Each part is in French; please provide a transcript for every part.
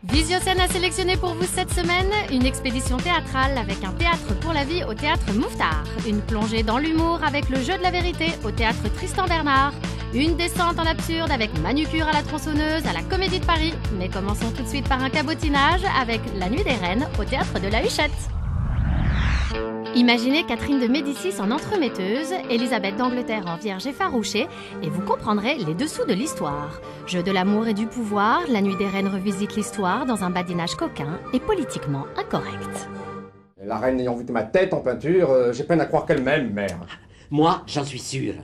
Visiocène a sélectionné pour vous cette semaine une expédition théâtrale avec un théâtre pour la vie au théâtre Mouffetard, une plongée dans l'humour avec le jeu de la vérité au théâtre Tristan Bernard, une descente en absurde avec Manucure à la tronçonneuse à la Comédie de Paris. Mais commençons tout de suite par un cabotinage avec La Nuit des Reines au théâtre de la Huchette. Imaginez Catherine de Médicis en entremetteuse, Élisabeth d'Angleterre en vierge effarouchée, et vous comprendrez les dessous de l'histoire. Jeu de l'amour et du pouvoir, La Nuit des Reines revisite l'histoire dans un badinage coquin et politiquement incorrect. La reine ayant vu ma tête en peinture, j'ai peine à croire qu'elle m'aime, mère. Moi, j'en suis sûr.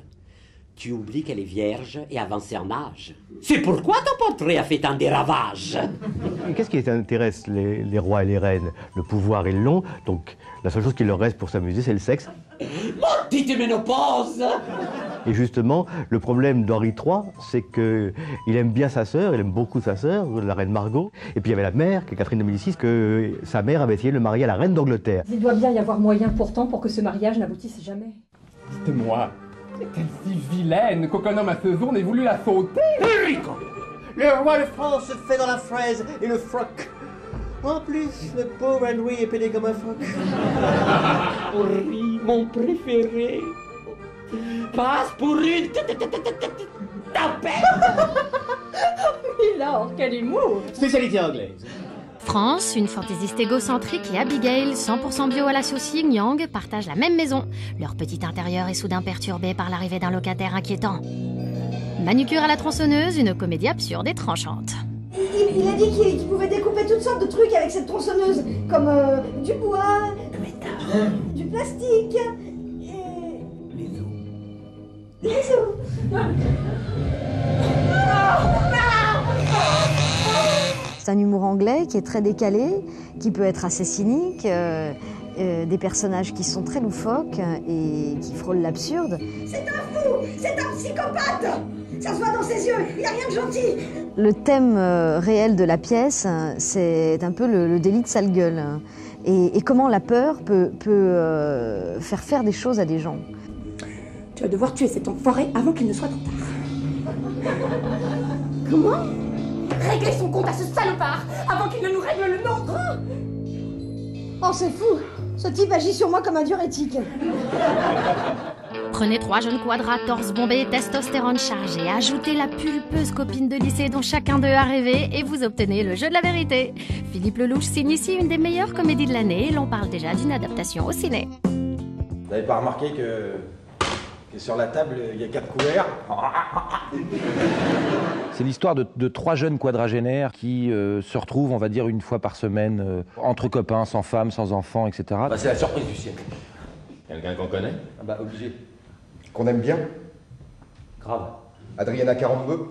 Tu oublies qu'elle est vierge et avancée en âge. C'est pourquoi ton portrait a fait tant de ravages. Qu'est-ce qui intéresse les rois et les reines? Le pouvoir et le long, donc la seule chose qui leur reste pour s'amuser, c'est le sexe. Maudite ménopause! Et justement, le problème d'Henri III, c'est qu'il aime bien sa sœur, il aime beaucoup sa sœur, la reine Margot. Et puis il y avait la mère, qui est Catherine de Médicis, que sa mère avait essayé de le marier à la reine d'Angleterre. Il doit bien y avoir moyen pourtant pour que ce mariage n'aboutisse jamais. Dites-moi, est-elle si vilaine qu'aucun homme à ce jour n'ait voulu la sauter? Rico! Le roi de France se fait dans la fraise et le froc. En plus, le pauvre Louis est pédé comme un phoque. Henri, mon préféré. Passe pour une tapette. Alors, quel humour! Spécialité anglaise. France, une fantaisiste égocentrique, et Abigail, 100% bio à la sauce yin yang, partagent la même maison. Leur petit intérieur est soudain perturbé par l'arrivée d'un locataire inquiétant. Manucure à la tronçonneuse, une comédie absurde et tranchante. Il a dit qu'il pouvait découper toutes sortes de trucs avec cette tronçonneuse, comme du bois, du plastique, et... les os. C'est un humour anglais qui est très décalé, qui peut être assez cynique, des personnages qui sont très loufoques et qui frôlent l'absurde. C'est un fou, c'est un psychopathe. Ça se voit dans ses yeux, il n'a rien de gentil. Le thème réel de la pièce, c'est un peu le délit de sale gueule. Et comment la peur peut faire des choses à des gens. Tu vas devoir tuer cet enfoiré avant qu'il ne soit trop tard. Comment? Régler son compte à ce salopard avant qu'il ne nous règle le nôtre. Oh, c'est fou. Ce type agit sur moi comme un diurétique. Prenez 3 jeunes quadras, torse bombé, testostérone chargé, ajoutez la pulpeuse copine de lycée dont chacun d'eux a rêvé et vous obtenez le jeu de la vérité. Philippe Lelouch signe ici une des meilleures comédies de l'année et l'on parle déjà d'une adaptation au ciné. Vous n'avez pas remarqué que sur la table, il y a 4 couverts? C'est l'histoire de 3 jeunes quadragénaires qui se retrouvent, on va dire, une fois par semaine, entre copains, sans femmes, sans enfants, etc. Bah, c'est la surprise du siècle. Quelqu'un qu'on connaît? Ah bah, obligé. Qu'on aime bien? Grave. Adriana Carambeu?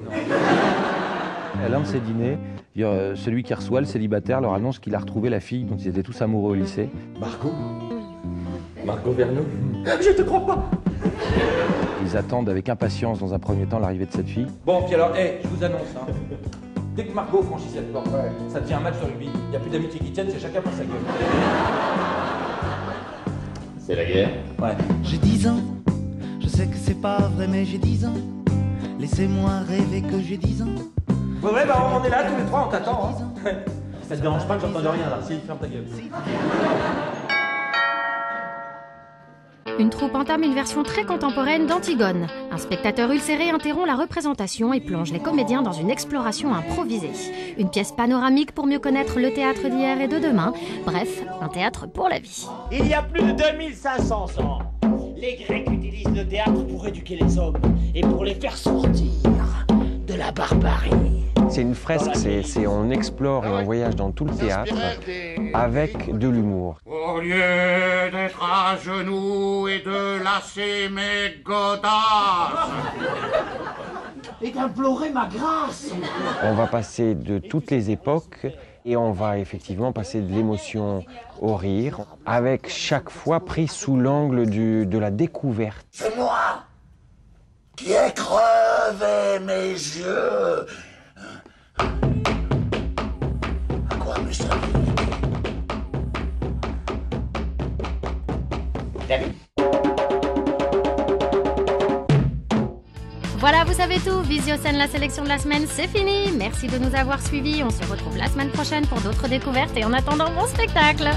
À l'un de ces dîners, celui qui reçoit le célibataire leur annonce qu'il a retrouvé la fille dont ils étaient tous amoureux au lycée. Margot? Margot Verneau? Je te crois pas. Ils attendent avec impatience dans un premier temps l'arrivée de cette fille. Bon, puis alors, je vous annonce, hein. Dès que Margot franchit cette porte, ça devient un match de rugby. Il n'y a plus d'amitié qui tienne, c'est chacun pour sa gueule. C'est la guerre? Ouais. J'ai 10 ans, je sais que c'est pas vrai, mais j'ai 10 ans. Laissez-moi rêver que j'ai 10 ans. Ouais, bah on est là tous les trois, on t'attend. Hein. Ça te dérange pas que j'entende rien là? Si, ferme ta gueule. Une troupe entame une version très contemporaine d'Antigone. Un spectateur ulcéré interrompt la représentation et plonge les comédiens dans une exploration improvisée. Une pièce panoramique pour mieux connaître le théâtre d'hier et de demain. Bref, un théâtre pour la vie. Il y a plus de 2500 ans, les Grecs utilisent le théâtre pour éduquer les hommes et pour les faire sortir de la barbarie. C'est une fresque, on explore et on voyage dans tout le théâtre avec de l'humour. Au lieu d'être à genoux et de lasser mes godasses et d'implorer ma grâce. On va passer de toutes les époques et on va effectivement passer de l'émotion au rire, avec chaque fois pris sous l'angle de la découverte. C'est moi qui ai crevé mes yeux. À quoi me seul. T'as vu? Voilà, vous savez tout. Visioscène, la sélection de la semaine, c'est fini. Merci de nous avoir suivis. On se retrouve la semaine prochaine pour d'autres découvertes et en attendant, bon spectacle.